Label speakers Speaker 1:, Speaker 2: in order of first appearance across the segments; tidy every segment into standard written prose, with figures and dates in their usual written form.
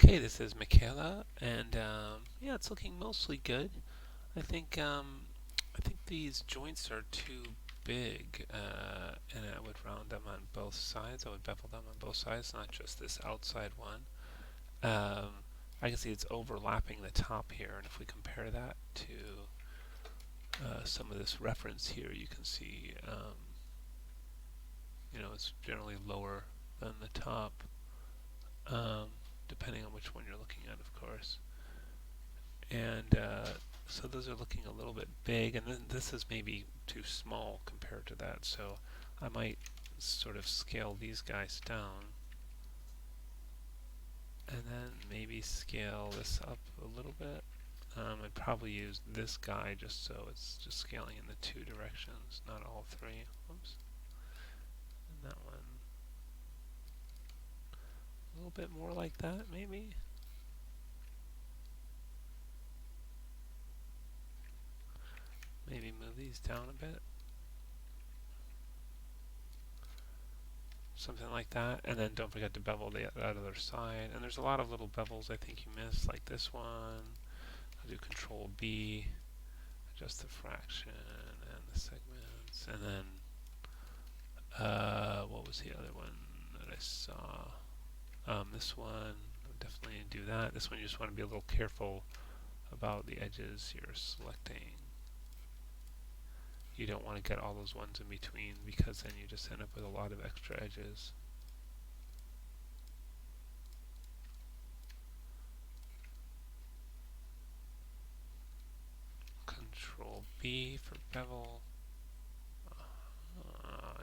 Speaker 1: Okay, this is Michaela, and yeah, it's looking mostly good. I think I think these joints are too big, and I would round them on both sides. I would bevel them on both sides, not just this outside one. I can see it's overlapping the top here, and if we compare that to some of this reference here, you can see it's generally lower than the top, um, depending on which one you're looking at, of course. And so those are looking a little bit big, and then this is maybe too small compared to that, so I might sort of scale these guys down and then maybe scale this up a little bit. I'd probably use this guy just so it's just scaling in the two directions, not all three. Oops. And that one a little bit more like that, maybe. Maybe move these down a bit. Something like that, and then don't forget to bevel that other side. And there's a lot of little bevels I think you missed, like this one. I'll do Control B, adjust the fraction and the segments, and then what was the other one that I saw? This one, I'll definitely do that. This one you just want to be a little careful about the edges you're selecting. You don't want to get all those ones in between, because then you just end up with a lot of extra edges. Control B for bevel.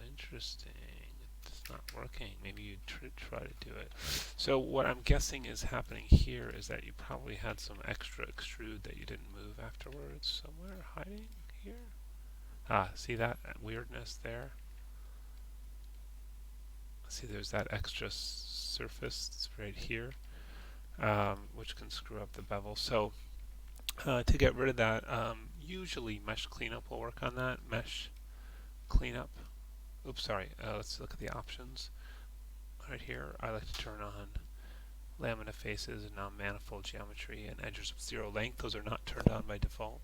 Speaker 1: Interesting. It's not working. Maybe you try to do it. So what I'm guessing is happening here is that you probably had some extra extrude that you didn't move afterwards somewhere hiding here. See that weirdness there? See, there's that extra surface right here, which can screw up the bevel. So to get rid of that, usually mesh cleanup will work on that. Mesh cleanup. Oops, sorry. Let's look at the options. Right here, I like to turn on lamina faces and non-manifold geometry and edges of zero length. Those are not turned on by default.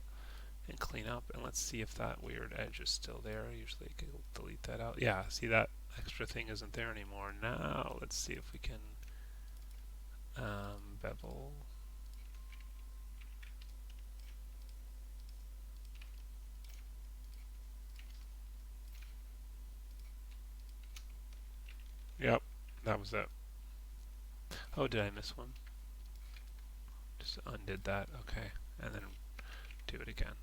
Speaker 1: And clean up, and let's see if that weird edge is still there. Usually I can delete that out. Yeah, see, that extra thing isn't there anymore. Now let's see if we can bevel. Yep, that was it. Oh, did I miss one? Just undid that. Okay, and then do it again.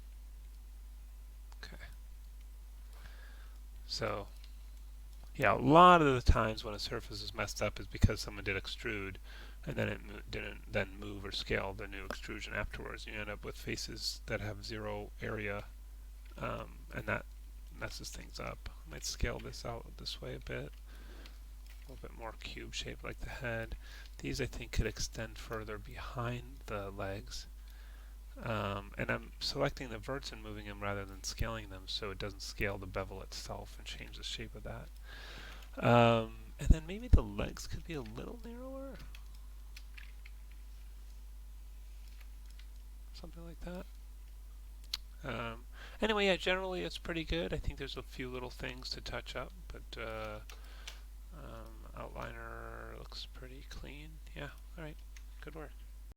Speaker 1: Okay. So yeah, a lot of the times when a surface is messed up is because someone did extrude and then it didn't then move or scale the new extrusion afterwards. You end up with faces that have zero area, and that messes things up. I might scale this out this way a bit. A little bit more cube shape like the head. These I think could extend further behind the legs. And I'm selecting the verts and moving them rather than scaling them, so it doesn't scale the bevel itself and change the shape of that. And then maybe the legs could be a little narrower. Something like that. Anyway, yeah, generally it's pretty good. I think there's a few little things to touch up, but outliner looks pretty clean. Yeah, alright, good work.